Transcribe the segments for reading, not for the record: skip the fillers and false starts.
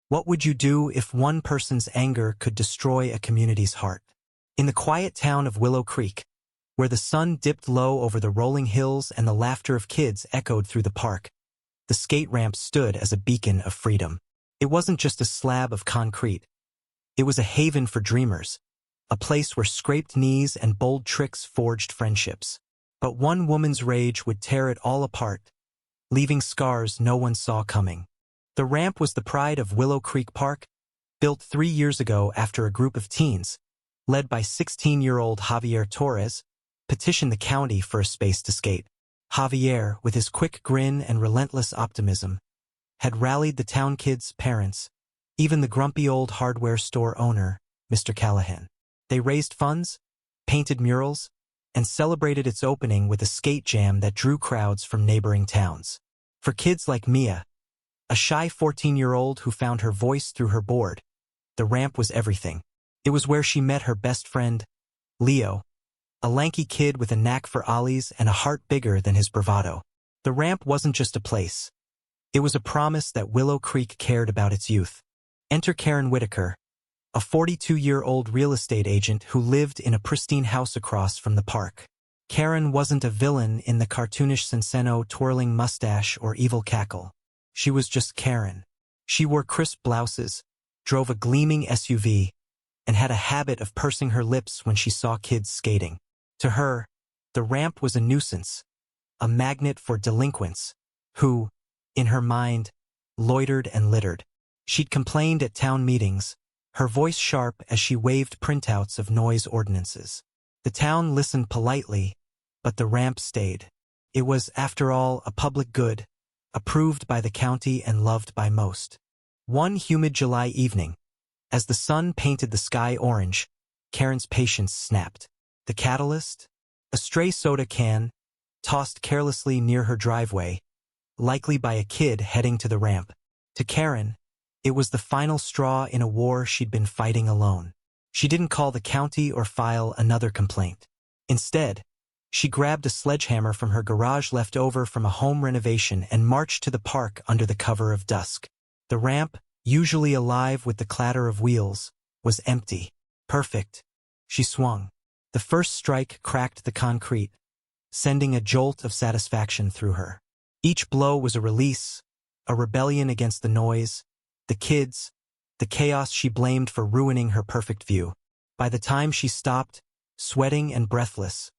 What would you do if one person's anger could destroy a community's heart? In the quiet town of Willow Creek, where the sun dipped low over the rolling hills and the laughter of kids echoed through the park, the skate ramp stood as a beacon of freedom. It wasn't just a slab of concrete. It was a haven for dreamers, a place where scraped knees and bold tricks forged friendships. But one woman's rage would tear it all apart, leaving scars no one saw coming. The ramp was the pride of Willow Creek Park, built 3 years ago after a group of teens, led by 16-year-old Javier Torres, petitioned the county for a space to skate. Javier, with his quick grin and relentless optimism, had rallied the town kids' parents, even the grumpy old hardware store owner, Mr. Callahan. They raised funds, painted murals, and celebrated its opening with a skate jam that drew crowds from neighboring towns. For kids like Mia, a shy 14-year-old who found her voice through her board, the ramp was everything. It was where she met her best friend, Leo, a lanky kid with a knack for ollies and a heart bigger than his bravado. The ramp wasn't just a place. It was a promise that Willow Creek cared about its youth. Enter Karen Whitaker, a 42-year-old real estate agent who lived in a pristine house across from the park. Karen wasn't a villain in the cartoonish Cinceno twirling mustache or evil cackle. She was just Karen. She wore crisp blouses, drove a gleaming SUV, and had a habit of pursing her lips when she saw kids skating. To her, the ramp was a nuisance, a magnet for delinquents, who, in her mind, loitered and littered. She'd complained at town meetings, her voice sharp as she waved printouts of noise ordinances. The town listened politely, but the ramp stayed. It was, after all, a public good, approved by the county and loved by most. One humid July evening, as the sun painted the sky orange, Karen's patience snapped. The catalyst? A stray soda can, tossed carelessly near her driveway, likely by a kid heading to the ramp. To Karen, it was the final straw in a war she'd been fighting alone. She didn't call the county or file another complaint. Instead, she grabbed a sledgehammer from her garage left over from a home renovation and marched to the park under the cover of dusk. The ramp, usually alive with the clatter of wheels, was empty. Perfect. She swung. The first strike cracked the concrete, sending a jolt of satisfaction through her. Each blow was a release, a rebellion against the noise, the kids, the chaos she blamed for ruining her perfect view. By the time she stopped, sweating and breathless,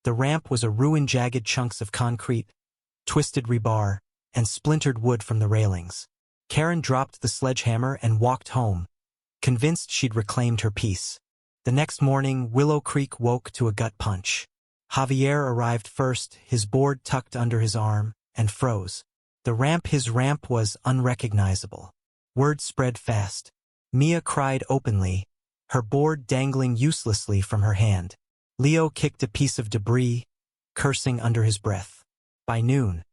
the ramp was a ruin, jagged chunks of concrete, twisted rebar, and splintered wood from the railings. Karen dropped the sledgehammer and walked home, convinced she'd reclaimed her peace. The next morning, Willow Creek woke to a gut punch. Javier arrived first, his board tucked under his arm, and froze. His ramp was unrecognizable. Word spread fast. Mia cried openly, her board dangling uselessly from her hand. Leo kicked a piece of debris, cursing under his breath. By noon,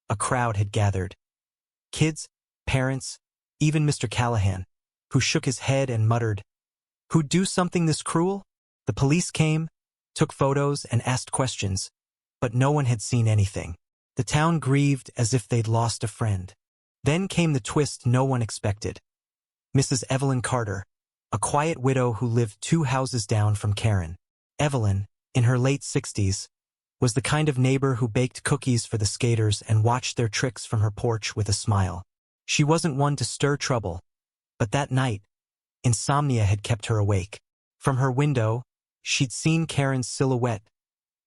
a crowd had gathered. Kids, parents, even Mr. Callahan, who shook his head and muttered, "Who'd do something this cruel?" The police came, took photos, and asked questions, but no one had seen anything. The town grieved as if they'd lost a friend. Then came the twist no one expected. Mrs. Evelyn Carter, a quiet widow who lived 2 houses down from Karen. Evelyn, in her late 60s, was the kind of neighbor who baked cookies for the skaters and watched their tricks from her porch with a smile. She wasn't one to stir trouble, but that night, insomnia had kept her awake. From her window, she'd seen Karen's silhouette,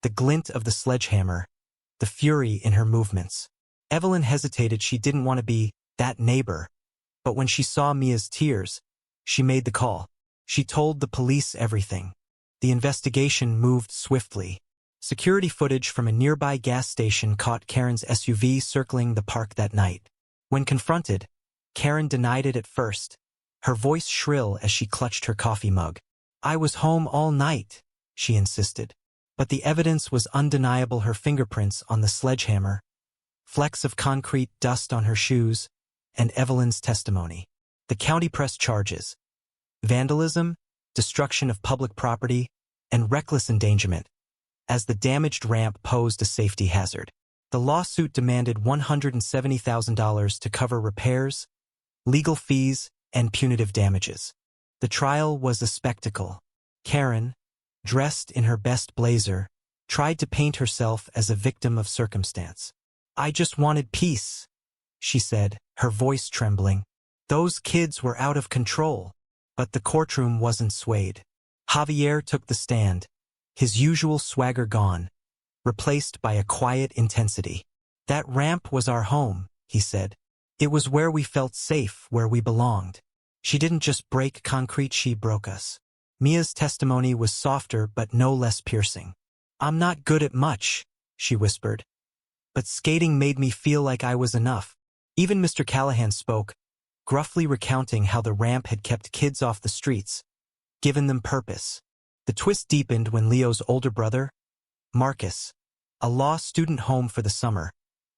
the glint of the sledgehammer, the fury in her movements. Evelyn hesitated. She didn't want to be that neighbor, but when she saw Mia's tears, she made the call. She told the police everything. The investigation moved swiftly. Security footage from a nearby gas station caught Karen's SUV circling the park that night. When confronted, Karen denied it at first, her voice shrill as she clutched her coffee mug. "I was home all night," she insisted. But the evidence was undeniable: her fingerprints on the sledgehammer, flecks of concrete dust on her shoes, and Evelyn's testimony. The county pressed charges: vandalism, destruction of public property, and reckless endangerment, as the damaged ramp posed a safety hazard. The lawsuit demanded $170,000 to cover repairs, legal fees, and punitive damages. The trial was a spectacle. Karen, dressed in her best blazer, tried to paint herself as a victim of circumstance. "I just wanted peace," she said, her voice trembling. Those kids were out of control. But the courtroom wasn't swayed. Javier took the stand, his usual swagger gone, replaced by a quiet intensity. "That ramp was our home," he said. "It was where we felt safe, where we belonged. She didn't just break concrete, she broke us." Mia's testimony was softer but no less piercing. "I'm not good at much," she whispered. "But skating made me feel like I was enough." Even Mr. Callahan spoke, gruffly recounting how the ramp had kept kids off the streets, given them purpose. The twist deepened when Leo's older brother, Marcus, a law student home for the summer,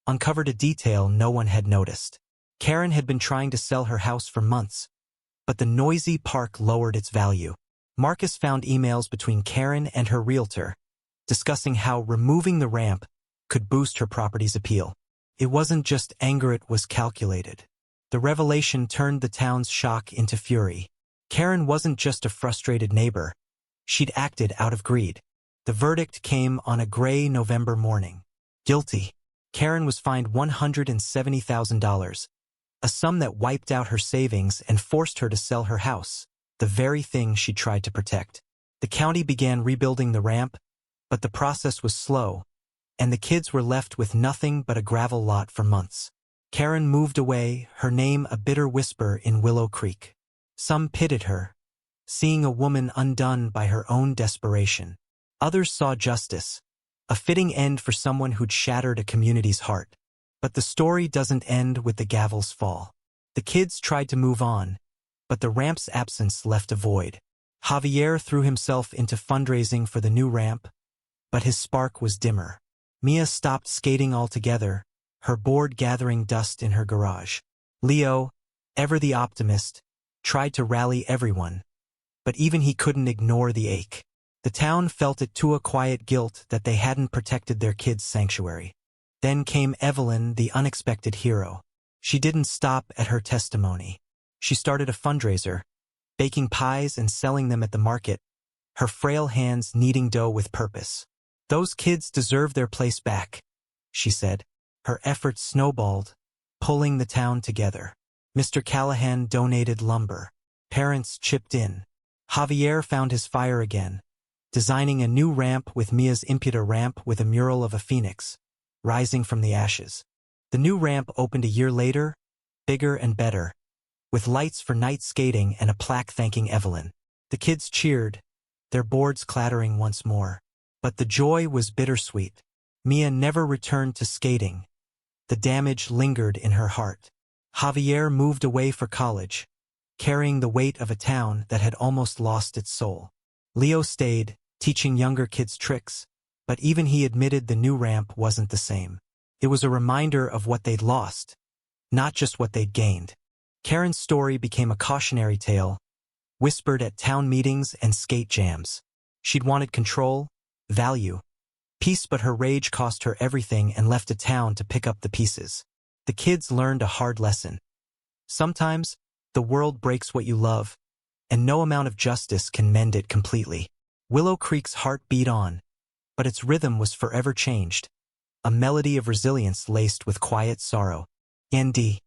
uncovered a detail no one had noticed. Karen had been trying to sell her house for months, but the noisy park lowered its value. Marcus found emails between Karen and her realtor, discussing how removing the ramp could boost her property's appeal. It wasn't just anger, it was calculated. The revelation turned the town's shock into fury. Karen wasn't just a frustrated neighbor. She'd acted out of greed. The verdict came on a gray November morning. Guilty. Karen was fined $170,000, a sum that wiped out her savings and forced her to sell her house, the very thing she tried to protect. The county began rebuilding the ramp, but the process was slow, and the kids were left with nothing but a gravel lot for months. Karen moved away, her name a bitter whisper in Willow Creek. Some pitied her, seeing a woman undone by her own desperation. Others saw justice, a fitting end for someone who'd shattered a community's heart. But the story doesn't end with the gavel's fall. The kids tried to move on, but the ramp's absence left a void. Javier threw himself into fundraising for the new ramp, but his spark was dimmer. Mia stopped skating altogether, her board gathering dust in her garage. Leo, ever the optimist, tried to rally everyone, but even he couldn't ignore the ache. The town felt it too a quiet guilt that they hadn't protected their kids' sanctuary. Then came Evelyn, the unexpected hero. She didn't stop at her testimony. She started a fundraiser, baking pies and selling them at the market, her frail hands kneading dough with purpose. "Those kids deserve their place back," she said. Her efforts snowballed, pulling the town together. Mr. Callahan donated lumber. Parents chipped in. Javier found his fire again, designing a new ramp with Mia's input, a ramp with a mural of a phoenix, rising from the ashes. The new ramp opened a year later, bigger and better, with lights for night skating and a plaque thanking Evelyn. The kids cheered, their boards clattering once more. But the joy was bittersweet. Mia never returned to skating. The damage lingered in her heart. Javier moved away for college, carrying the weight of a town that had almost lost its soul. Leo stayed, teaching younger kids tricks, but even he admitted the new ramp wasn't the same. It was a reminder of what they'd lost, not just what they'd gained. Karen's story became a cautionary tale, whispered at town meetings and skate jams. She'd wanted control, value, peace, but her rage cost her everything and left a town to pick up the pieces. The kids learned a hard lesson. Sometimes, the world breaks what you love, and no amount of justice can mend it completely. Willow Creek's heart beat on, but its rhythm was forever changed, a melody of resilience laced with quiet sorrow. N.D.